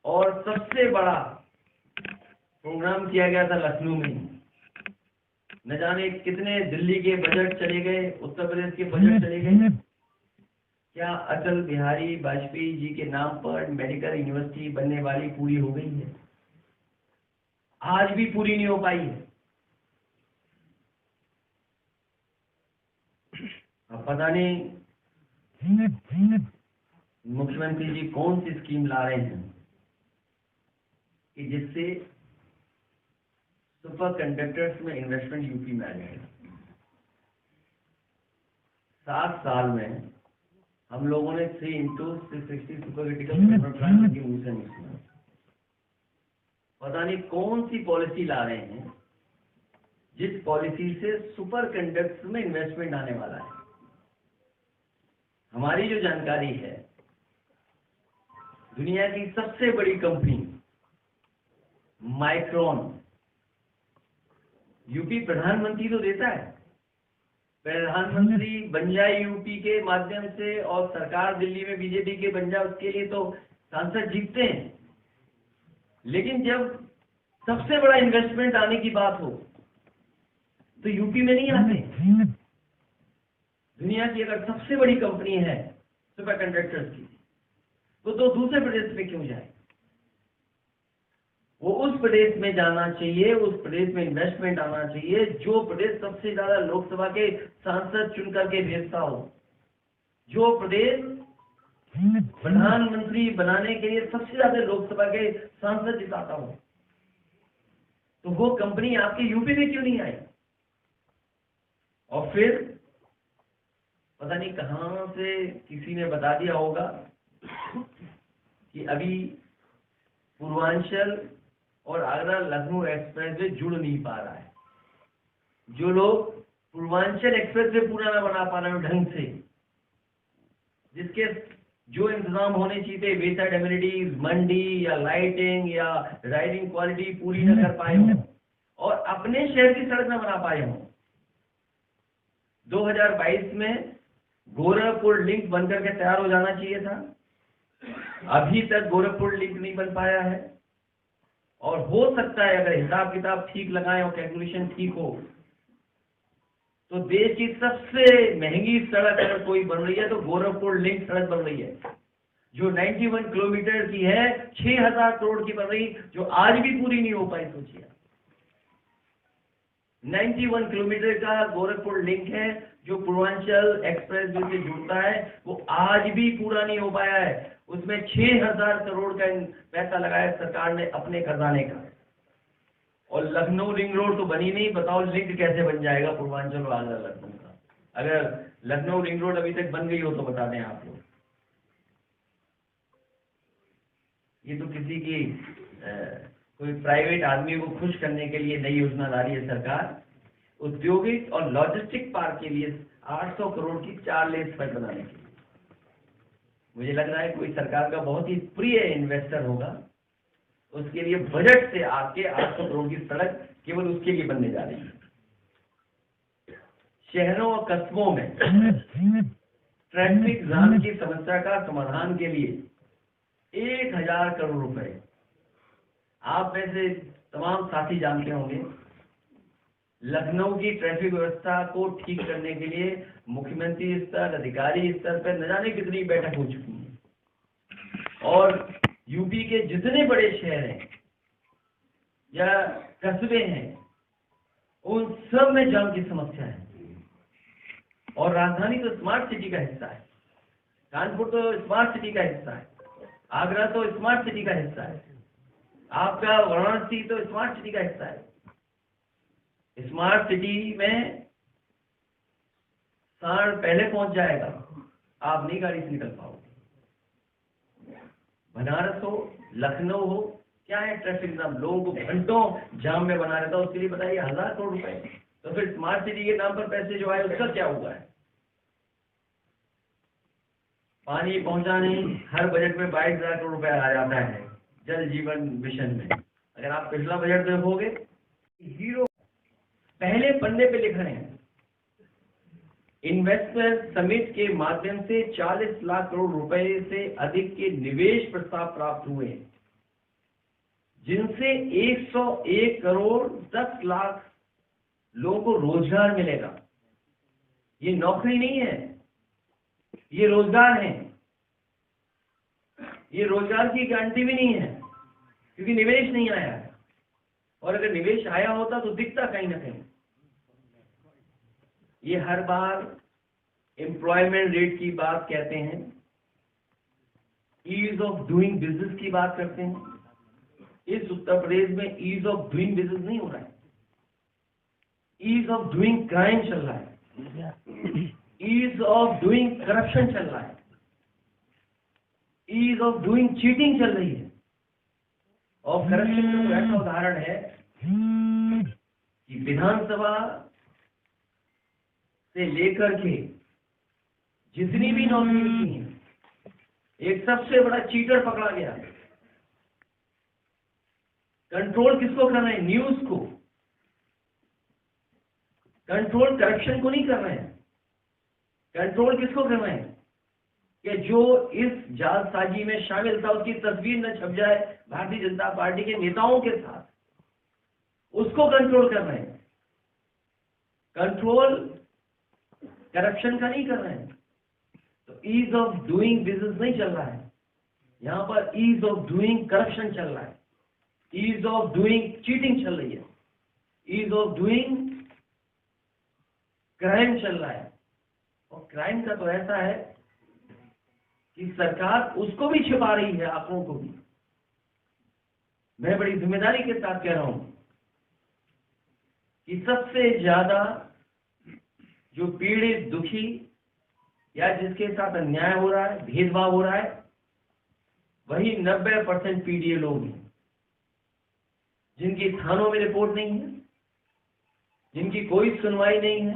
और सबसे बड़ा प्रोग्राम किया गया था लखनऊ में। न जाने कितने दिल्ली के बजट चले गए, उत्तर प्रदेश के बजट चले गए। क्या अटल बिहारी वाजपेयी जी के नाम पर मेडिकल यूनिवर्सिटी बनने वाली पूरी हो गई है? आज भी पूरी नहीं हो पाई है। अब पता नहीं मुख्यमंत्री जी कौन सी स्कीम ला रहे हैं कि जिससे सुपर कंडक्टर्स में इन्वेस्टमेंट यूपी में आ जाएगा। 7 साल में हम लोगों ने 3 into 660 सुपर क्रिटिकल प्लांट की मुंह से नहीं सुना। पता नहीं कौन सी पॉलिसी ला रहे हैं जिस पॉलिसी से सुपर कंडक्टर्स में इन्वेस्टमेंट आने वाला है। हमारी जो जानकारी है, दुनिया की सबसे बड़ी कंपनी माइक्रोन, यूपी प्रधानमंत्री तो देता है, प्रधानमंत्री बन जाए यूपी के माध्यम से और सरकार दिल्ली में बीजेपी के बन जाए, उसके लिए तो सांसद जीतते हैं। लेकिन जब सबसे बड़ा इन्वेस्टमेंट आने की बात हो तो यूपी में नहीं आते। दुनिया की अगर सबसे बड़ी कंपनी है सुपर कंडक्टर्स की, तो दूसरे प्रदेश में क्यों जाए? वो उस प्रदेश में जाना चाहिए, उस प्रदेश में इन्वेस्टमेंट आना चाहिए जो प्रदेश सबसे ज्यादा लोकसभा के सांसद चुन करके भेजता हो, जो प्रदेश प्रधानमंत्री बनाने के लिए सबसे ज्यादा लोकसभा के सांसद जिताता हो। तो वो कंपनी आपके यूपी में क्यों नहीं आई? और फिर पता नहीं कहां से किसी ने बता दिया होगा कि अभी पूर्वांचल और आगरा लखनऊ एक्सप्रेसवे जुड़ नहीं पा रहा है। जो लोग पूर्वांचल एक्सप्रेसवे पूरा ना बना पा रहे हो ढंग से, जिसके जो इंतजाम होने चाहिए, वेसाइड एमिनिटीज, मंडी या लाइटिंग या राइडिंग क्वालिटी पूरी न कर पाए हो और अपने शहर की सड़क न बना पाए हो। 2022 में गोरखपुर लिंक बनकर के तैयार हो जाना चाहिए था, अभी तक गोरखपुर लिंक नहीं बन पाया है। और हो सकता है अगर हिसाब किताब ठीक लगाएं और कैलकुलेशन ठीक हो तो देश की सबसे महंगी सड़क अगर कोई बन रही है तो गोरखपुर लिंक सड़क बन रही है, जो 91 किलोमीटर की है, 6000 करोड़ की बन रही, जो आज भी पूरी नहीं हो पाई। सोचिए 91 किलोमीटर का गोरखपुर लिंक है जो पूर्वांचल एक्सप्रेस वे से जुड़ता है, वो आज भी पूरा नहीं हो पाया है। उसमें 6000 करोड़ का पैसा लगाया सरकार ने अपने खजाने का। और लखनऊ रिंग रोड तो बनी नहीं, बताओ लिंक कैसे बन जाएगा पूर्वांचल और आगरा लखनऊ का? अगर लखनऊ रिंग रोड अभी तक बन गई हो तो बता दें आप लोग। ये तो किसी की कोई प्राइवेट आदमी को खुश करने के लिए नई योजना ला रही है सरकार। औद्योगिक और लॉजिस्टिक पार्क के लिए 800 करोड़ की 4 लेन सड़क बनाने के लिए। मुझे लग रहा है कोई सरकार का बहुत ही प्रिय इन्वेस्टर होगा, उसके लिए बजट से आपके 800 करोड़ की सड़क केवल उसके लिए बनने जा रही है। शहरों और कस्बों में ट्रैफिक जाम की समस्या का समाधान के लिए 1000 करोड़ रुपए। आप में से तमाम साथी जानते होंगे, लखनऊ की ट्रैफिक व्यवस्था को ठीक करने के लिए मुख्यमंत्री स्तर, अधिकारी स्तर पर न जाने कितनी बैठक हो चुकी है। और यूपी के जितने बड़े शहर हैं या कस्बे हैं, उन सब में जाम की समस्या है। और राजधानी तो स्मार्ट सिटी का हिस्सा है, कानपुर तो स्मार्ट सिटी का हिस्सा है, आगरा तो स्मार्ट सिटी का हिस्सा है, आपका वाराणसी तो स्मार्ट सिटी का हिस्सा है। स्मार्ट सिटी में सांड पहले पहुंच जाएगा, आप नहीं गाड़ी से निकल पाओगे। बनारस हो, लखनऊ हो, क्या है ट्रैफिक जाम, लोगों को घंटों जाम में बना रहता है। उसके लिए बताइए 1000 करोड़ रुपए। तो फिर स्मार्ट सिटी के नाम पर पैसे जो आए उसका क्या हुआ है? पानी पहुंचा नहीं, हर बजट में 22,000 करोड़ रुपए आ जाता है जल जीवन मिशन में। अगर आप पिछला बजट देखोगे, जीरो पहले पन्ने पे लिख रहे हैं। इन्वेस्टर समिट के माध्यम से 40 लाख करोड़ रुपए से अधिक के निवेश प्रस्ताव प्राप्त हुए। जिनसे 101 करोड़ 10 लाख लोगों को रोजगार मिलेगा। ये नौकरी नहीं है, ये रोजगार है। ये रोजगार की गारंटी भी नहीं है, क्योंकि निवेश नहीं आया है, और अगर निवेश आया होता तो दिखता कहीं ना कहीं। ये हर बार एम्प्लॉयमेंट रेट की बात कहते हैं, ईज ऑफ डूइंग बिजनेस की बात करते हैं। इस उत्तर प्रदेश में ईज ऑफ डूइंग बिजनेस नहीं हो रहा है, ईज ऑफ डूइंग क्राइम चल रहा है, ईज ऑफ डूइंग करप्शन चल रहा है, ईज ऑफ डूइंग चीटिंग चल रही है। और करप्शन का तो ऐसा उदाहरण है कि विधानसभा से लेकर के जितनी भी नौकरी की है, एक सबसे बड़ा चीटर पकड़ा गया। कंट्रोल किसको कर रहे हैं? न्यूज को। कंट्रोल करप्शन को नहीं कर रहे हैं। कंट्रोल किसको कर रहे हैं? कि जो इस जालसाजी में शामिल था उसकी तस्वीर न छप जाए भारतीय जनता पार्टी के नेताओं के साथ, उसको कंट्रोल कर रहे हैं। कंट्रोल करप्शन का नहीं कर रहे हैं। तो ईज ऑफ डूइंग बिजनेस नहीं चल रहा है, यहां पर ईज ऑफ डूइंग करप्शन चल रहा है, ईज ऑफ डूइंग चीटिंग चल रही है, ईज ऑफ डूइंग क्राइम चल रहा है। और क्राइम का तो ऐसा है कि सरकार उसको भी छिपा रही है, आंकड़ों को भी। मैं बड़ी जिम्मेदारी के साथ कह रहा हूं कि सबसे ज्यादा जो पीड़ित, दुखी या जिसके साथ अन्याय हो रहा है, भेदभाव हो रहा है, वही 90% पीडीए लोग हैं, जिनकी थानों में रिपोर्ट नहीं है, जिनकी कोई सुनवाई नहीं है।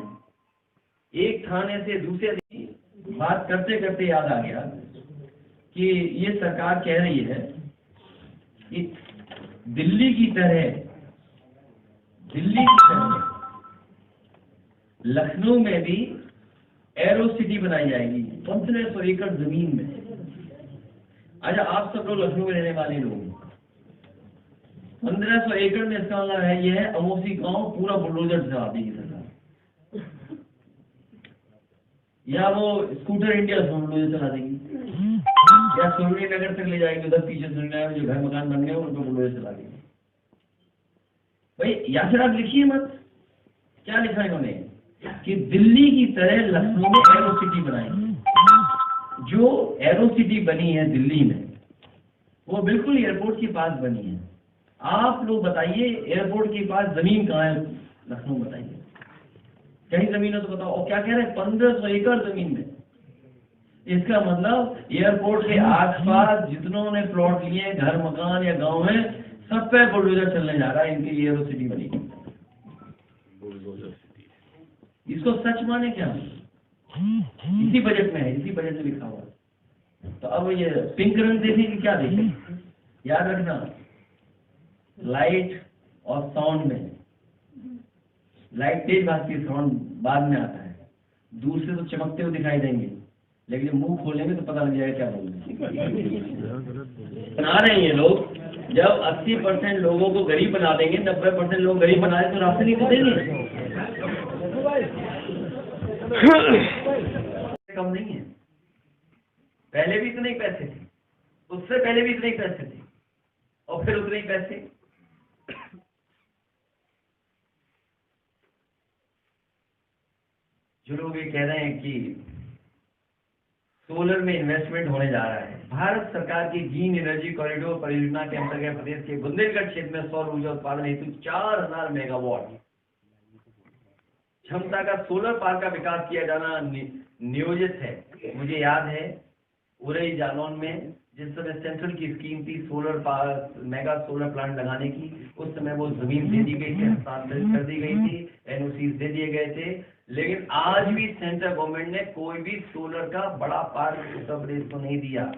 एक थाने से दूसरे बात करते करते याद आ गया कि ये सरकार कह रही है कि दिल्ली की तरह लखनऊ में भी एरो सिटी बनाई जाएगी 1500 एकड़ जमीन में। अच्छा, आप सब लोग लखनऊ में रहने वाले लोग, 1500 एकड़ में इसका मतलब है यह है अमोसी गांव पूरा बुलडोजर चला देगी सरकार, या वो स्कूटर इंडिया बुलडोजर चला देगी, या सोनी नगर तक ले जाएगी, उधर पीछे सुनने जो घर मकान बन गए उनको बुलडोजर चला देगी। भाई या फिर आप लिखिए मत, क्या लिखा है इन्होंने कि दिल्ली की तरह लखनऊ में एरो सिटी बनाएंगे। जो एरो सिटी बनी है दिल्ली में, वो बिल्कुल एयरपोर्ट के पास बनी है। आप लोग बताइए, एयरपोर्ट के पास जमीन कहाँ है लखनऊ? बताइए, कहीं जमीन है तो बताओ। और क्या कह रहे हैं? 1500 एकड़ जमीन में। इसका मतलब एयरपोर्ट के आसपास जितनों ने प्लॉट लिए, घर मकान या गांव है, सब पे बुलडोजर चलने जा रहा है। इनकी एरो सिटी बनी, इसको सच माने क्या? इसी बजट में है, इसी बजट में लिखा हुआ है। तो अब ये पिंक रंग देखें कि क्या देखें? याद रखना, लाइट और साउंड में लाइट तेज भागती है, साउंड बाद में आता है। दूर से तो चमकते हुए दिखाई देंगे, लेकिन जब मुंह खोलेंगे तो पता लग जाएगा क्या बोल रहे हैं। बना रहे हैं ये लोग। जब 80% लोगों को गरीब बना देंगे, 90% लोग गरीब बनाए तो रास्ते नहीं खुलेंगे। कम नहीं है, पहले भी इतने ही पैसे थे, उससे पहले भी इतने ही पैसे थे, और फिर उतने ही पैसे। जो लोग ये कह रहे हैं कि सोलर में इन्वेस्टमेंट होने जा रहा है, भारत सरकार की ग्रीन एनर्जी कॉरिडोर परियोजना के अंतर्गत प्रदेश के बुंदेलखंड क्षेत्र में सौर ऊर्जा उत्पादन हेतु 4000 मेगावाट क्षमता का सोलर पार्क का विकास किया जाना नियोजित है। मुझे याद है उरई जालौन में जिस समय सेंट्रल की स्कीम थी solar park, mega solar plant लगाने की, उस समय वो जमीन दे दी गई थी, हस्तांतरित कर दी गई थी, एनओसी दे दिए गए थे। लेकिन आज भी सेंट्रल गवर्नमेंट ने कोई भी सोलर का बड़ा पार्क उत्तर प्रदेश को नहीं दिया।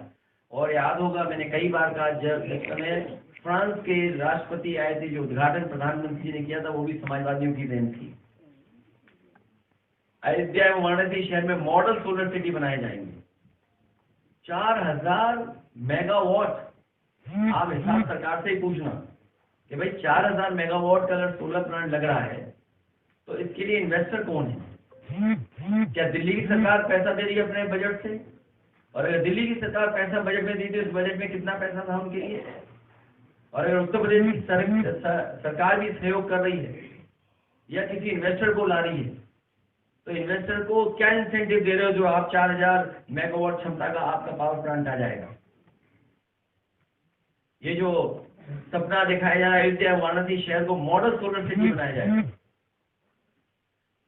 और याद होगा, मैंने कई बार कहा, जब इस समय फ्रांस के राष्ट्रपति आए थे, जो उद्घाटन प्रधानमंत्री ने किया था वो भी समाजवादियों की देन थी। अयोध्या एवं वाराणसी शहर में मॉडल सोलर सिटी बनाए जाएंगे, 4000 मेगावाट। आप हिसाब सरकार से ही पूछना, कि भाई 4000 मेगावाट का अगर सोलर प्लांट लग रहा है तो इसके लिए इन्वेस्टर कौन है? क्या दिल्ली की सरकार पैसा दे रही है अपने बजट से? और अगर दिल्ली की सरकार पैसा बजट में दी तो इस बजट में कितना पैसा था उनके लिए? और अगर उत्तर प्रदेश की सरकार भी सहयोग कर रही है या किसी इन्वेस्टर को ला रही है, तो इन्वेस्टर को क्या इंसेंटिव दे रहे हो जो आप 4000 मेगावाट क्षमता का आपका पावर प्लांट आ जाएगा? ये जो सपना दिखाया जा रहा है अयोध्या वाराणसी शहर को मॉडल सोलर सिटी बनाया जाएगा,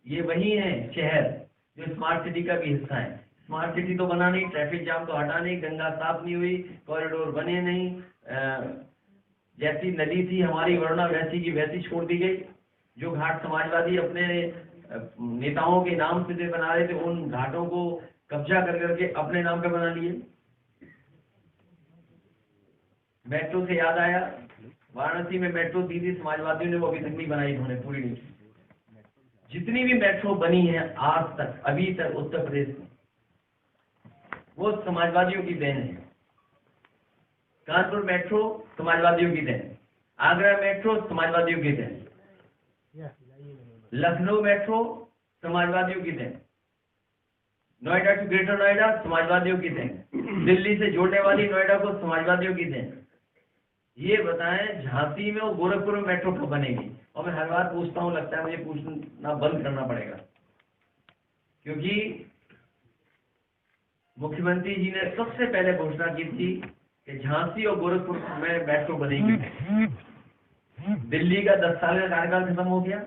ये वही है शहर जो स्मार्ट सिटी का भी हिस्सा है। स्मार्ट सिटी तो बना नहीं, ट्रैफिक जाम तो हटा नहीं, गंगा साफ नहीं हुई, कॉरिडोर बने नहीं, जैसी नदी थी हमारी वरुणा वैसी की वैसी छोड़ दी गई। जो घाट समाजवादी अपने नेताओं के नाम से बना रहे थे, उन घाटों को कब्जा कर करके अपने नाम पे बना लिए। मेट्रो से याद आया, वाराणसी में मेट्रो दी थी समाजवादियों ने, वो अभी तक नहीं बनाई, उन्होंने पूरी नहीं की। जितनी भी मेट्रो बनी है आज तक अभी तक उत्तर प्रदेश में, वो समाजवादियों की देन है। कानपुर मेट्रो समाजवादियों की देन, आगरा मेट्रो समाजवादियों की देन, लखनऊ मेट्रो समाजवादियों की देन, नोएडा टू ग्रेटर नोएडा समाजवादियों की देन, दिल्ली से जोड़ने वाली नोएडा को समाजवादियों की देन। ये बताएं झांसी में और गोरखपुर में मेट्रो कब बनेगी? और मैं हर बार पूछता हूँ, लगता है मुझे पूछना बंद करना पड़ेगा, क्योंकि मुख्यमंत्री जी ने सबसे पहले घोषणा की थी कि झांसी और गोरखपुर में मेट्रो बनेगी। दिल्ली का 10 साल का कार्यकाल खत्म हो गया,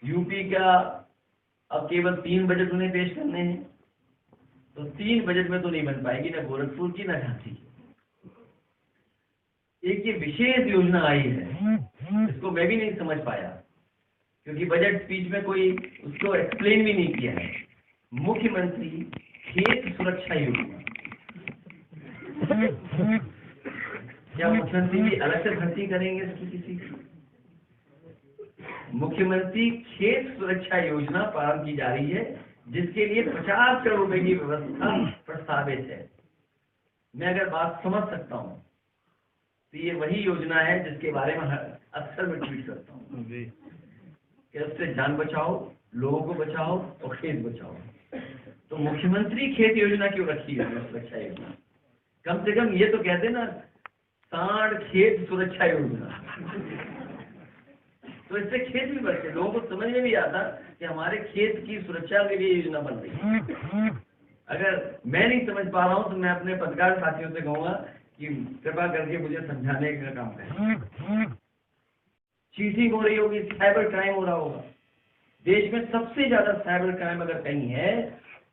यूपी का अब केवल 3 बजट उन्हें पेश करने हैं, तो 3 बजट में तो नहीं बन पाएगी, ना गोरखपुर की ना झांसी की। एक ये विशेष योजना आई है, इसको मैं भी नहीं समझ पाया, क्योंकि बजट स्पीच में कोई उसको एक्सप्लेन भी नहीं किया है। मुख्यमंत्री खेत सुरक्षा योजना, क्या मुख्यमंत्री भी अलग से भर्ती करेंगे इसकी किसी की? मुख्यमंत्री खेत सुरक्षा योजना प्रारंभ की जा रही है, जिसके लिए 50 करोड़ रुपए की व्यवस्था प्रस्तावित है। मैं अगर बात समझ सकता हूँ तो ये वही योजना है जिसके बारे में अक्सर मैं ट्वीट करता हूँ कि उससे जान बचाओ, लोगों को बचाओ और खेत बचाओ। तो मुख्यमंत्री खेत योजना क्यों रखी है सुरक्षा योजना? कम से कम ये तो कहते ना, सांड खेत सुरक्षा योजना। तो इससे खेत भी बचते, लोगों को समझ में भी आता कि हमारे खेत की सुरक्षा के लिए योजना बन रही है। अगर मैं नहीं समझ पा रहा हूँ तो मैं अपने पत्रकार साथियों से कहूंगा कि कृपा करके मुझे समझाने का काम करें। चीटिंग हो रही होगी, साइबर क्राइम हो रहा होगा। देश में सबसे ज्यादा साइबर क्राइम अगर कहीं है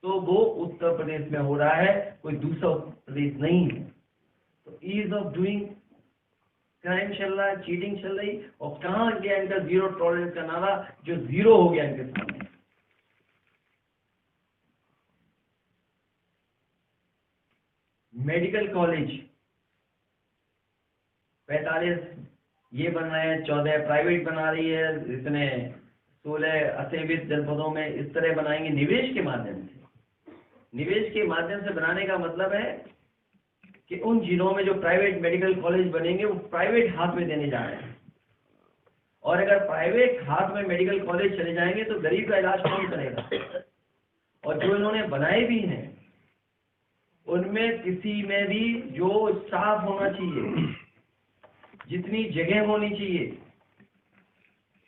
तो वो उत्तर प्रदेश में हो रहा है, कोई दूसरा उत्तर प्रदेश नहीं है। तो ईज ऑफ डूइंग क्राइम चल रहा है, चीटिंग चल रही, और कहाँ गया इनका जीरो टॉलरेंस का नारा, जो जीरो हो गया इनके सामने। मेडिकल कॉलेज 45 ये बन रहे हैं, 14 प्राइवेट बना रही है, इतने 16 असेवित जनपदों में इस तरह बनाएंगे निवेश के माध्यम से। निवेश के माध्यम से बनाने का मतलब है कि उन जिलों में जो प्राइवेट मेडिकल कॉलेज बनेंगे वो प्राइवेट हाथ में देने जा रहे हैं, और अगर प्राइवेट हाथ में मेडिकल कॉलेज चले जाएंगे तो गरीब का इलाज कौन करेगा? और जो इन्होंने बनाए भी हैं उनमें किसी में भी जो स्टाफ होना चाहिए, जितनी जगह होनी चाहिए,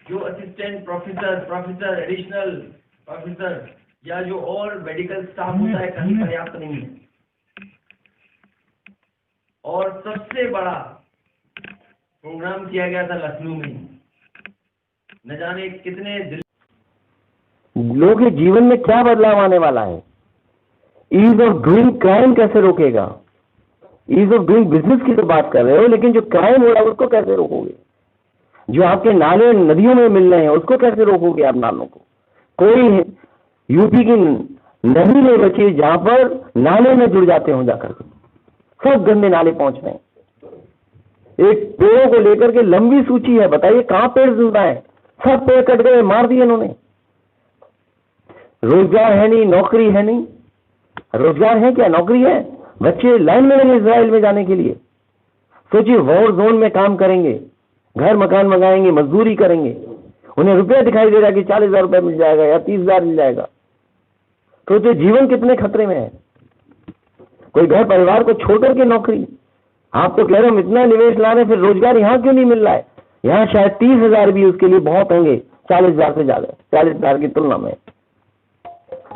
जो असिस्टेंट प्रोफेसर, एडिशनल प्रोफेसर या जो और मेडिकल स्टाफ होता है, कहीं पर्याप्त नहीं है। और सबसे बड़ा प्रोग्राम किया गया था लखनऊ में, न जाने कितने लोगों के जीवन में क्या बदलाव आने वाला है। ईज ऑफ डूइंग क्राइम कैसे रोकेगा? ईज ऑफ डूइंग बिजनेस की तो बात कर रहे हो, लेकिन जो क्राइम हो रहा है उसको कैसे रोकोगे? जो आपके नाले नदियों में मिल रहे हैं उसको कैसे रोकोगे आप नालों को? कोई यूपी की नदी नहीं बची जहां पर नाले में जुड़ जाते हो जाकर के, सब गंदे नाले पहुंच रहे हैं। एक पेड़ों को लेकर के लंबी सूची है, बताइए कहां पेड़ जिंदा है? सब पेड़ कट गए, मार दिए इन्होंने। रोजगार है नहीं, नौकरी है नहीं। रोजगार है क्या? नौकरी है? बच्चे लाइन में लगे इजराइल में जाने के लिए। सोचिए वॉर जोन में काम करेंगे, घर मकान मंगाएंगे, मजदूरी करेंगे, उन्हें रुपया दिखाई दे रहा है कि 40,000 रुपये मिल जाएगा या 30,000 मिल जाएगा, तो जीवन कितने खतरे में है। कोई घर परिवार को छोड़कर के नौकरी, आप तो कह रहे हम इतना निवेश ला रहे हैं, फिर रोजगार यहाँ क्यों नहीं मिल रहा है। यहाँ शायद 30,000 भी उसके लिए बहुत होंगे 40,000 से ज्यादा, 40,000 की तुलना में।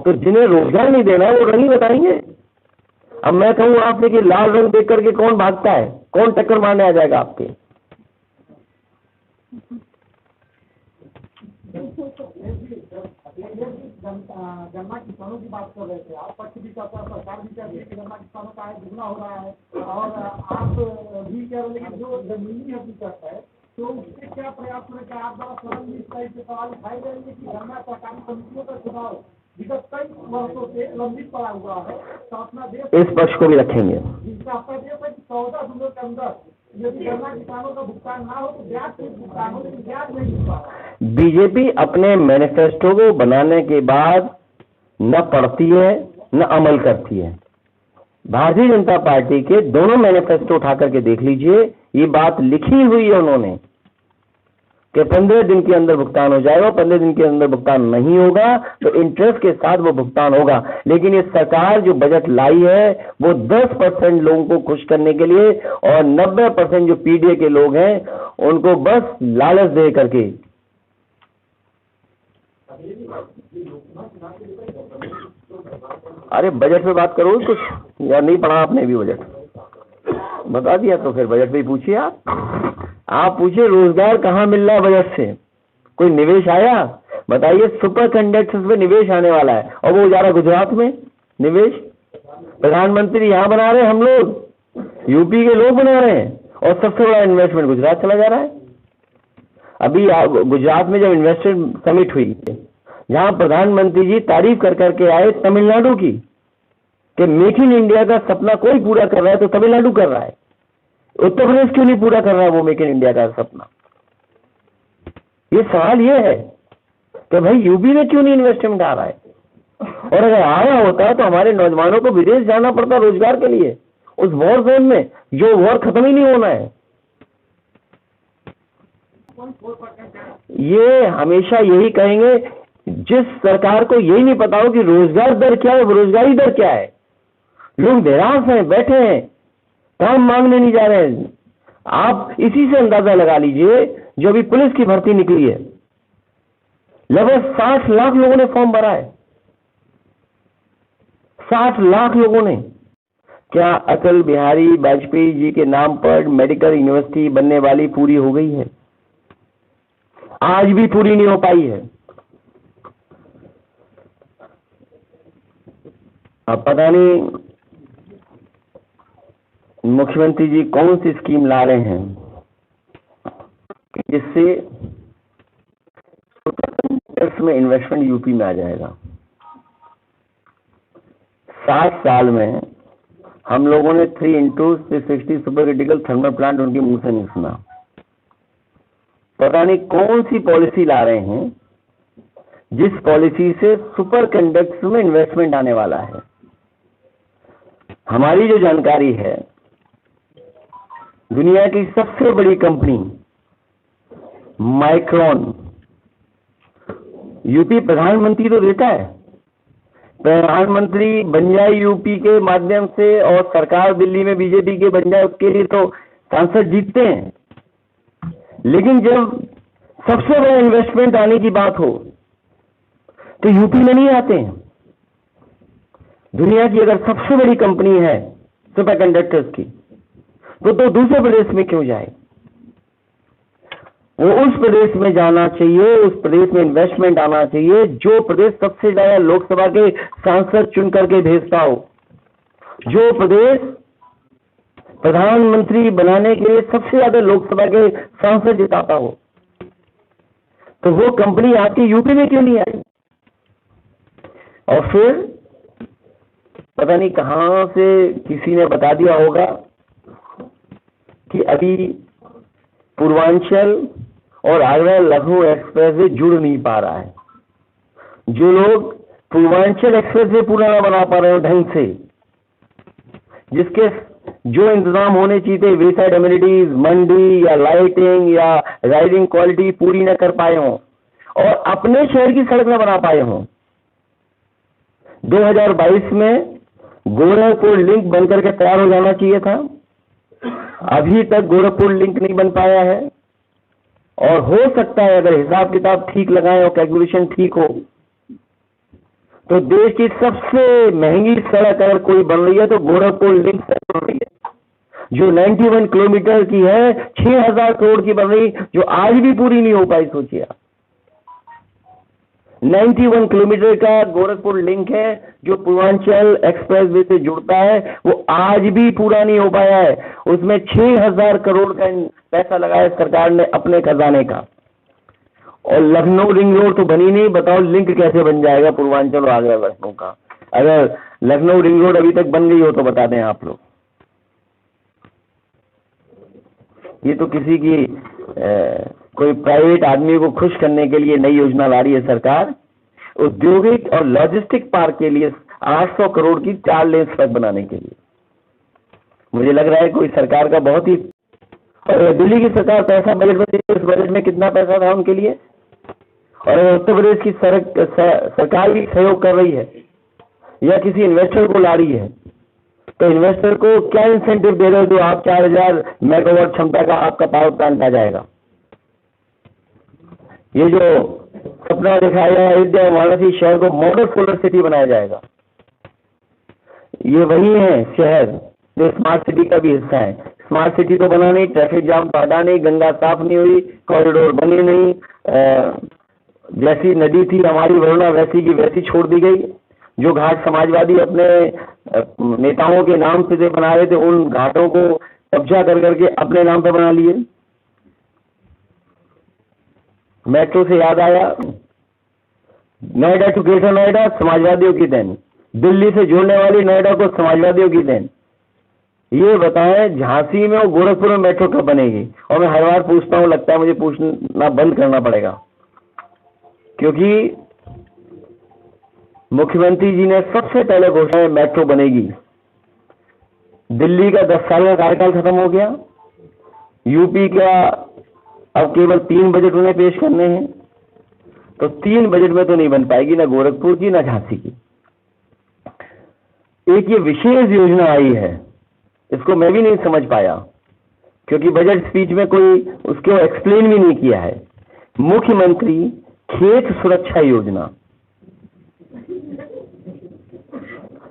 तो जिन्हें रोजगार नहीं देना है वो रंग बताएंगे। अब मैं कहूँ आपसे कि लाल रंग देख करके कौन भागता है, कौन टक्कर मारने आ जाएगा आपके। गन्ना किसानों की बात कर रहे थे आप, पक्ष भी कहता है, सरकार भी कह रही है कि गन्ना किसानों का आय दुगना हो रहा है, और आप भी कह रहे हैं कि जो जमीनी हकीकत है तो उसके क्या प्रयास करें, क्या आप द्वारा स्वयं इस टाइप के सवाल उठाए जाएंगे कि गन्ना सहकारी समितियों का चुनाव विगत कई वर्षों से लंबित पड़ा हुआ है, तो अपना देश इस पक्ष को भी रखेंगे। जिसका अपना देश है कि 14 दिनों के अंदर यदि गन्ना किसानों का भुगतान ना हो तो ब्याज से भुगतान हो, लेकिन ब्याज नहीं मिल पा रहा। बीजेपी अपने मैनिफेस्टो को बनाने के बाद न पढ़ती है न अमल करती है। भारतीय जनता पार्टी के दोनों मैनिफेस्टो उठा करके देख लीजिए, ये बात लिखी हुई है उन्होंने कि 15 दिन के अंदर भुगतान हो जाएगा, 15 दिन के अंदर भुगतान नहीं होगा तो इंटरेस्ट के साथ वो भुगतान होगा। लेकिन ये सरकार जो बजट लाई है वो 10% लोगों को खुश करने के लिए, और 90% जो पीडीए के लोग हैं उनको बस लालच दे करके। अरे बजट पे बात करो कुछ, या नहीं पढ़ा आपने भी बजट? बता दिया तो फिर बजट पे ही पूछिए। आप पूछिए रोजगार कहाँ मिल रहा है बजट से, कोई निवेश आया? बताइए, सुपर कंडक्टर्स में निवेश आने वाला है और वो जा रहा गुजरात में निवेश। प्रधानमंत्री यहाँ बना रहे हैं, हम लोग यूपी के लोग बना रहे हैं, और सबसे बड़ा इन्वेस्टमेंट गुजरात चला जा रहा है। अभी गुजरात में जब इन्वेस्टमेंट समिट हुई जहाँ प्रधानमंत्री जी तारीफ कर करके आए तमिलनाडु की कि मेक इन इंडिया का सपना कोई पूरा कर रहा है तो तमिलनाडु कर रहा है, उत्तर प्रदेश क्यों नहीं पूरा कर रहा है वो मेक इन इंडिया का सपना। ये सवाल ये है कि भाई यूपी में क्यों नहीं इन्वेस्टमेंट आ रहा है, और अगर आया होता है तो हमारे नौजवानों को विदेश जाना पड़ता रोजगार के लिए, उस वॉर जोन में जो वॉर खत्म ही नहीं होना है। ये हमेशा यही कहेंगे, जिस सरकार को यही नहीं पता हो कि रोजगार दर क्या है, बेरोजगारी दर क्या है। लोग निराश हैं, बैठे हैं, काम मांगने नहीं जा रहे हैं। आप इसी से अंदाजा लगा लीजिए, जो अभी पुलिस की भर्ती निकली है लगभग 60 लाख लोगों ने फॉर्म भरा है, 60 लाख लोगों ने। क्या अटल बिहारी वाजपेयी जी के नाम पर मेडिकल यूनिवर्सिटी बनने वाली पूरी हो गई है? आज भी पूरी नहीं हो पाई है। अब पता नहीं मुख्यमंत्री जी कौन सी स्कीम ला रहे हैं जिससे में इन्वेस्टमेंट यूपी में आ जाएगा। 60 साल में हम लोगों ने 3x360 super critical thermal plant उनके मुंह से नहीं सुना। पता नहीं कौन सी पॉलिसी ला रहे हैं जिस पॉलिसी से सुपर कंडक्टर्स में इन्वेस्टमेंट आने वाला है। हमारी जो जानकारी है, दुनिया की सबसे बड़ी कंपनी माइक्रोन, यूपी प्रधानमंत्री तो देता है, प्रधानमंत्री बन जाए यूपी के माध्यम से और सरकार दिल्ली में बीजेपी के बन जाए, उसके लिए तो सांसद जीतते हैं। लेकिन जब सबसे बड़ा इन्वेस्टमेंट आने की बात हो तो यूपी में नहीं आते हैं। दुनिया की अगर सबसे बड़ी कंपनी है सुपर कंडक्टर्स की तो दूसरे प्रदेश में क्यों जाए? वो उस प्रदेश में जाना चाहिए, उस प्रदेश में इन्वेस्टमेंट आना चाहिए जो प्रदेश सबसे ज्यादा लोकसभा के सांसद चुन करके भेजता हो, जो प्रदेश प्रधानमंत्री बनाने के लिए सबसे ज्यादा लोकसभा के सांसद जिताता हो। तो वो कंपनी आपकी यूपी में क्यों नहीं आई? और फिर पता नहीं कहां से किसी ने बता दिया होगा कि अभी पूर्वांचल और आगरा लखनऊ एक्सप्रेस वे जुड़ नहीं पा रहा है। जो लोग पूर्वांचल एक्सप्रेस वे पूरा ना बना पा रहे हो ढंग से, जिसके जो इंतजाम होने चाहिए थे, वेसाइड एमिनिटीज, मंडी या लाइटिंग या राइडिंग क्वालिटी पूरी न कर पाए हों और अपने शहर की सड़क न बना पाए हों। 2022 में गोरखपुर लिंक बनकर के तैयार हो जाना चाहिए था, अभी तक गोरखपुर लिंक नहीं बन पाया है। और हो सकता है अगर हिसाब किताब ठीक लगाएं और कैलकुलेशन ठीक हो तो देश की सबसे महंगी सड़क अगर कोई बन रही है तो गोरखपुर लिंक सड़क बन रही है, जो 91 किलोमीटर की है, 6000 करोड़ की बन रही, जो आज भी पूरी नहीं हो पाई। सोचिए आप, 91 किलोमीटर का गोरखपुर लिंक है जो पूर्वांचल एक्सप्रेस वे से जुड़ता है, वो आज भी पूरा नहीं हो पाया है। उसमें 6000 करोड़ का पैसा लगाया सरकार ने अपने खजाने का। और लखनऊ रिंग रोड तो बनी नहीं, बताओ लिंक कैसे बन जाएगा पूर्वांचल और आगरा लखनऊ का? अगर लखनऊ रिंग रोड अभी तक बन गई हो तो बता दें आप लोग। ये तो किसी की कोई प्राइवेट आदमी को खुश करने के लिए नई योजना ला रही है सरकार। औद्योगिक और लॉजिस्टिक पार्क के लिए 800 करोड़ की 4 लेन सड़क बनाने के लिए। मुझे लग रहा है कोई सरकार का बहुत ही, और दिल्ली की सरकार पैसा बजट में, इस बजट में कितना पैसा था उनके लिए, और उत्तर प्रदेश की सरकार भी सहयोग कर रही है या किसी इन्वेस्टर को ला रही है, तो इन्वेस्टर को क्या इंसेंटिव दे रहे हो जो आप 4000 मेगावाट क्षमता का आपका पावर प्लांट आ जाएगा? ये जो सपना दिखाया अयोध्या वाराणसी शहर को मॉडल सोलर सिटी बनाया जाएगा, ये वही है शहर जो स्मार्ट सिटी का भी हिस्सा है। स्मार्ट सिटी तो बना नहीं, ट्रैफिक जाम तो हटा नहीं, गंगा साफ नहीं हुई, कॉरिडोर बनी नहीं, जैसी नदी थी हमारी वरुणा वैसी की वैसी छोड़ दी गई। जो घाट समाजवादी अपने नेताओं के नाम से बना रहे थे, उन घाटों को कब्जा कर करके अपने नाम पर बना लिए। मेट्रो से याद आया, नोएडा टू ग्रेटर नोएडा समाजवादियों की देन, दिल्ली से जोड़ने वाली नोएडा को समाजवादियों की देन। ये बताएं झांसी में और गोरखपुर में मेट्रो कब बनेगी? और मैं हर बार पूछता हूं, लगता है मुझे पूछना बंद करना पड़ेगा, क्योंकि मुख्यमंत्री जी ने सबसे पहले घोषणा है मेट्रो बनेगी। दिल्ली का 10 साल का कार्यकाल खत्म हो गया, यूपी का अब केवल 3 बजट उन्हें पेश करने हैं, तो 3 बजट में तो नहीं बन पाएगी, ना गोरखपुर की ना झांसी की। एक ये विशेष योजना आई है, इसको मैं भी नहीं समझ पाया, क्योंकि बजट स्पीच में कोई उसको एक्सप्लेन भी नहीं किया है। मुख्यमंत्री खेत सुरक्षा योजना,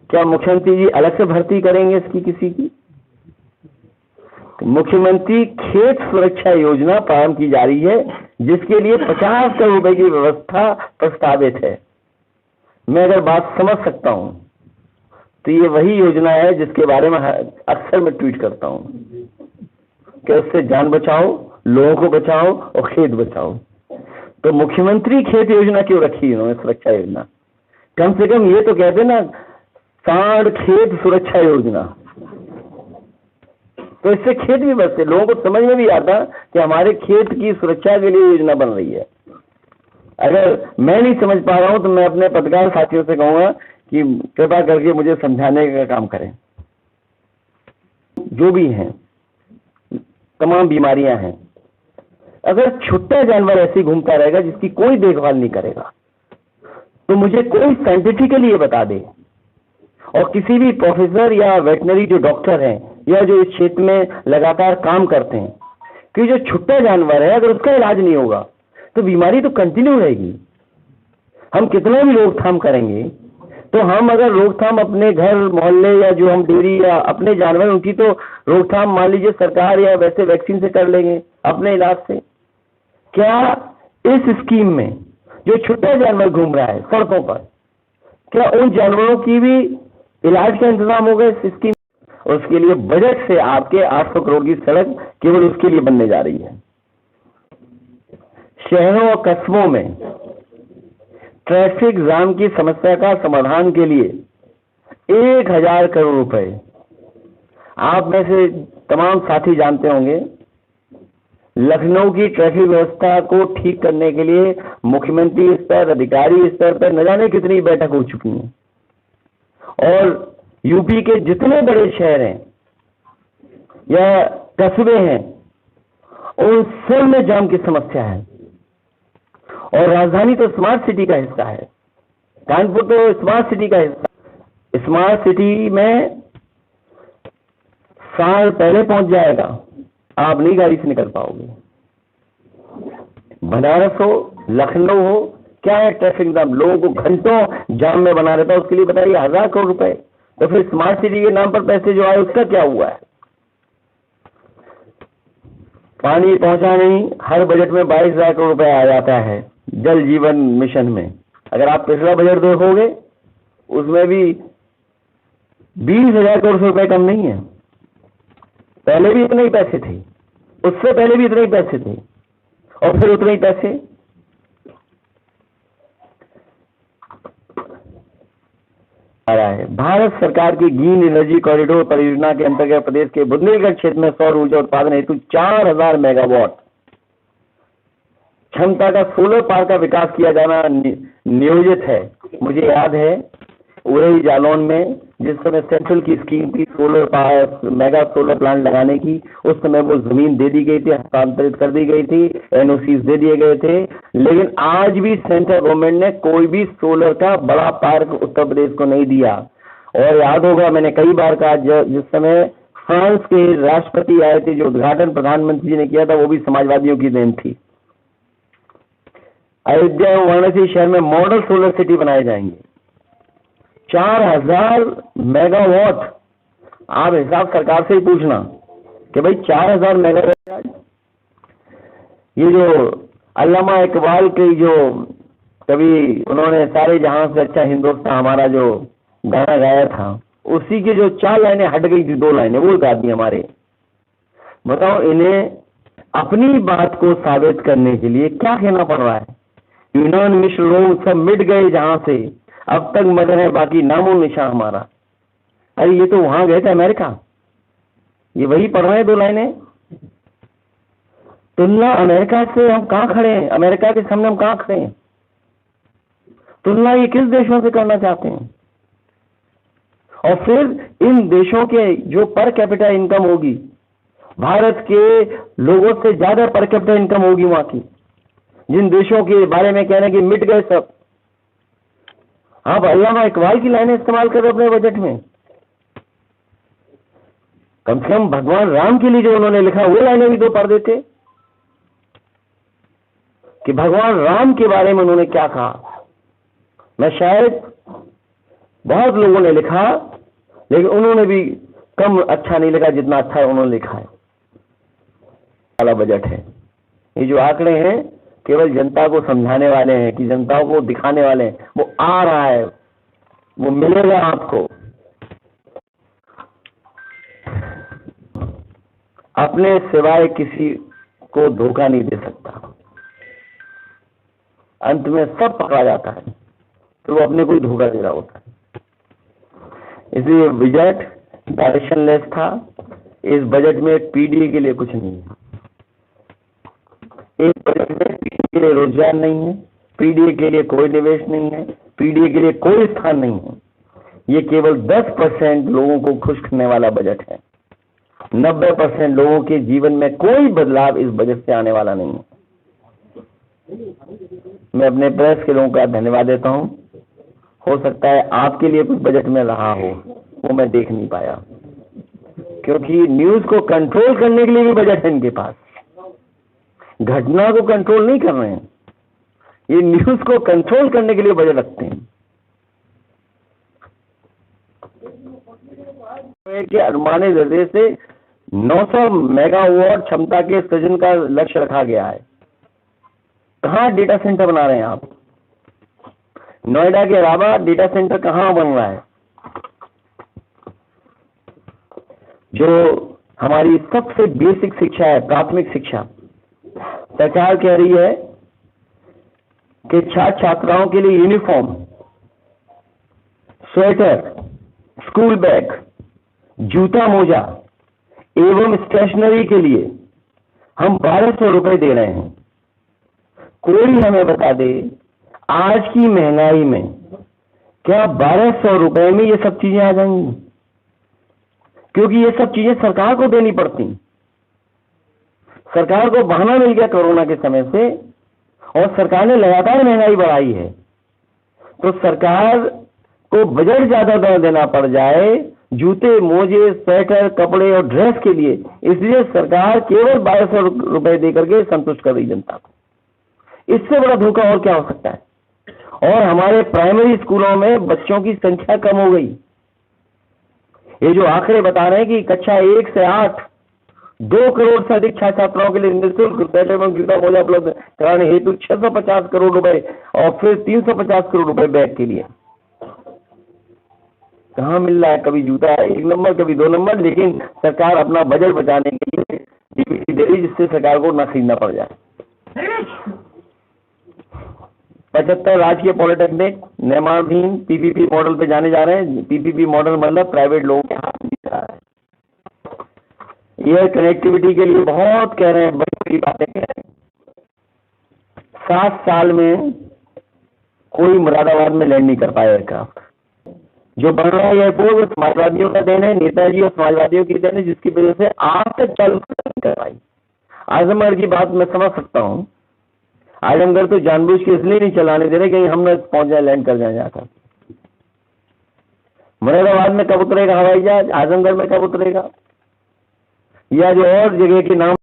क्या मुख्यमंत्री जी अलग से भर्ती करेंगे इसकी किसी की? मुख्यमंत्री खेत सुरक्षा योजना प्रारंभ की जा रही है, जिसके लिए 50 करोड़ रुपए की व्यवस्था प्रस्तावित है। मैं अगर बात समझ सकता हूं तो ये वही योजना है जिसके बारे में अक्सर मैं ट्वीट करता हूं कि उससे जान बचाओ, लोगों को बचाओ और खेत बचाओ। तो मुख्यमंत्री खेत योजना क्यों रखी इन्होंने, सुरक्षा योजना? कम से कम ये तो कहते ना, सांड खेत सुरक्षा योजना, तो इससे खेत भी बचते, लोगों को समझ में भी आता कि हमारे खेत की सुरक्षा के लिए योजना बन रही है। अगर मैं नहीं समझ पा रहा हूं तो मैं अपने पत्रकार साथियों से कहूंगा कि कृपा करके मुझे समझाने का काम करें। जो भी हैं, तमाम बीमारियां हैं, अगर छुट्टा जानवर ऐसे घूमता रहेगा जिसकी कोई देखभाल नहीं करेगा, तो मुझे कोई साइंटिफिकली ये बता दे, और किसी भी प्रोफेसर या वेटनरी जो डॉक्टर हैं या जो इस क्षेत्र में लगातार काम करते हैं, कि जो छुट्टा जानवर है अगर उसका इलाज नहीं होगा तो बीमारी तो कंटिन्यू रहेगी। हम कितना भी रोकथाम करेंगे, तो हम अगर रोकथाम अपने घर मोहल्ले या जो हम डेयरी या अपने जानवर, उनकी तो रोकथाम मान लीजिए सरकार या वैसे वैक्सीन से कर लेंगे अपने इलाज से, क्या इस स्कीम में जो छुट्टा जानवर घूम रहा है सड़कों पर, क्या उन जानवरों की भी इलाज का इंतजाम होगा इस स्कीम? उसके लिए बजट से आपके 800 करोड़ की सड़क केवल उसके लिए बनने जा रही है। शहरों और कस्बों में ट्रैफिक जाम की समस्या का समाधान के लिए 1000 करोड़ रुपए, आप में से तमाम साथी जानते होंगे, लखनऊ की ट्रैफिक व्यवस्था को ठीक करने के लिए मुख्यमंत्री स्तर, अधिकारी स्तर पर न जाने कितनी बैठक हो चुकी हैं, और यूपी के जितने बड़े शहर हैं या कस्बे हैं, उन सब में जाम की समस्या है। और राजधानी तो स्मार्ट सिटी का हिस्सा है, कानपुर तो स्मार्ट सिटी का हिस्सा। स्मार्ट सिटी में साल पहले पहुंच जाएगा, आप नहीं गाड़ी से निकल पाओगे। बनारस हो, लखनऊ हो, क्या है ट्रैफिक जाम, लोगों को घंटों जाम में बना रहता है। उसके लिए बताइए 1000 करोड़ रुपए। तो फिर स्मार्ट सिटी के नाम पर पैसे जो आए उसका क्या हुआ है? पानी पहुंचा नहीं, हर बजट में 22,000 करोड़ रुपए आ जाता है जल जीवन मिशन में। अगर आप पिछला बजट देखोगे उसमें भी 20,000 करोड़ रुपए कम नहीं है। पहले भी इतने ही पैसे थे, उससे पहले भी इतने ही पैसे थे, और फिर उतने ही पैसे। आ रहा है। भारत सरकार की ग्रीन एनर्जी कॉरिडोर परियोजना के अंतर्गत प्रदेश के बुंदेलखंड क्षेत्र में सौर ऊर्जा उत्पादन हेतु 4000 मेगावाट क्षमता का सोलर पार्क का विकास किया जाना नियोजित है। मुझे याद है उड़ई जालौन में जिस समय सेंट्रल की स्कीम थी solar park, mega solar plant लगाने की, उस समय वो जमीन दे दी गई थी, हस्तांतरित कर दी गई थी, एनओसी दे दिए गए थे। लेकिन आज भी सेंट्रल गवर्नमेंट ने कोई भी सोलर का बड़ा पार्क उत्तर प्रदेश को नहीं दिया। और याद होगा मैंने कई बार कहा, जिस समय फ्रांस के राष्ट्रपति आए थे, जो उद्घाटन प्रधानमंत्री जी ने किया था वो भी समाजवादियों की देन थी। अयोध्या और वाराणसी शहर में मॉडल सोलर सिटी बनाए जाएंगे। 4000 मेगावाट। आप हिसाब सरकार से ही पूछना कि भाई 4000 मेगावाट। ये जो अल्लामा इकबाल की जो कभी उन्होंने सारे जहां से अच्छा हिंदुस्तान हमारा जो गाना गाया था, उसी की जो 4 लाइनें हट गई थी, 2 लाइनें वो गा दी हमारे। बताओ इन्हें अपनी बात को साबित करने के लिए क्या कहना पड़ रहा है? यूनान, मिस्र, रोम सब मिट गए जहां से, अब तक मदर है बाकी नामो निशान हमारा। अरे ये तो वहां गए थे अमेरिका, ये वही पढ़ रहे हैं 2 लाइनें। तुलना अमेरिका से हम कहां खड़े हैं? अमेरिका के सामने हम कहां खड़े हैं? तुलना ये किस देशों से करना चाहते हैं? और फिर इन देशों के जो पर कैपिटा इनकम होगी, भारत के लोगों से ज्यादा पर कैपिटा इनकम होगी वहां की, जिन देशों के बारे में कहना कि मिट गए सब, आप अल्लामा इकबाल की लाइनें इस्तेमाल करो अपने बजट में। कम से कम भगवान राम के लिए जो उन्होंने लिखा वो लाइनें भी 2 पढ़ देते कि भगवान राम के बारे में उन्होंने क्या कहा। मैं शायद बहुत लोगों ने लिखा, लेकिन उन्होंने भी कम अच्छा नहीं लिखा जितना अच्छा उन्होंने लिखा है। वाला बजट है। ये जो आंकड़े हैं केवल जनता को समझाने वाले हैं, कि जनता को दिखाने वाले हैं। वो आ रहा है, वो मिलेगा आपको। अपने सिवाय किसी को धोखा नहीं दे सकता। अंत में सब पकड़ा जाता है, तो वो अपने को ही धोखा दे रहा होता है। इसलिए बजट डायरेक्शनलेस था। इस बजट में पीडीए के लिए कुछ नहीं है। इस बजट में पीडीए के लिए रोजगार नहीं है, पीडीए के लिए कोई निवेश नहीं है, पीडीए के लिए कोई स्थान नहीं है। ये केवल 10% लोगों को खुश करने वाला बजट है। 90% लोगों के जीवन में कोई बदलाव इस बजट से आने वाला नहीं है। मैं अपने प्रेस के लोगों का धन्यवाद देता हूं। हो सकता है आपके लिए कुछ बजट में रहा हो, वो मैं देख नहीं पाया, क्योंकि न्यूज को कंट्रोल करने के लिए भी बजट है इनके पास। घटना को कंट्रोल नहीं कर रहे हैं, ये न्यूज को कंट्रोल करने के लिए बजट रखते हैं। के अनुमानित दर से 900 मेगावाट क्षमता के सृजन का लक्ष्य रखा गया है। कहाँ डेटा सेंटर बना रहे हैं आप? नोएडा के अलावा डेटा सेंटर कहाँ बन रहा है? जो हमारी सबसे बेसिक शिक्षा है, प्राथमिक शिक्षा, सरकार कह रही है कि छात्र छात्राओं के लिए यूनिफॉर्म, स्वेटर, स्कूल बैग, जूता मोजा एवं स्टेशनरी के लिए हम 1200 रुपए दे रहे हैं। कोई हमें बता दे आज की महंगाई में क्या 1200 रुपए में ये सब चीजें आ जाएंगी? क्योंकि ये सब चीजें सरकार को देनी पड़ती। सरकार को बहाना मिल गया कोरोना के समय से, और सरकार ने लगातार महंगाई बढ़ाई है, तो सरकार को बजट ज्यादा देना पड़ जाए जूते, मोजे, स्वेटर, कपड़े और ड्रेस के लिए, इसलिए सरकार केवल 2200 रुपए देकर के संतुष्ट कर रही जनता को। इससे बड़ा धोखा और क्या हो सकता है। और हमारे प्राइमरी स्कूलों में बच्चों की संख्या कम हो गई। ये जो आंकड़े बता रहे हैं कि कक्षा 1 से 8 2 करोड़ से अधिक छात्र छात्राओं के लिए निःशुल्क स्वेटर एवं जूता मोजा उपलब्ध कराने हेतु 650 करोड़ रुपए और फिर 350 करोड़ रुपए बैग के लिए। कहाँ मिल रहा है? कभी जूता 1 नंबर, कभी 2 नंबर, लेकिन सरकार अपना बजट बचाने के लिए डीपीटी दे रही, जिससे सरकार को न खरीदना पड़ जाए। 75 राजकीय पॉलिटेक्निक निर्माणाधीन पीपीपी मॉडल पे जाने जा रहे हैं। पीपीपी मॉडल मतलब प्राइवेट लोगों के हाथ में दिख रहा है। एयर कनेक्टिविटी के लिए बहुत कह रहे हैं, बड़ी बड़ी बातें कह रहे हैं। 7 साल में कोई मुरादाबाद में लैंड नहीं कर पाया एयरक्राफ्ट। जो बन रहा है एयरपोर्ट समाजवादियों का देन है, नेताजी और समाजवादियों की देन है, जिसकी वजह से आज तक चालू नहीं कर पाई। आजमगढ़ की बात मैं समझ सकता हूँ। आजमगढ़ तो जानबूझ के इसलिए नहीं चलाने दे रहे कहीं हम न पहुंच जाए, लैंड कर जाए जाकर। मुरादाबाद में कब उतरेगा हवाई जहाज? आजमगढ़ में कब उतरेगा? या जो और जगह के नाम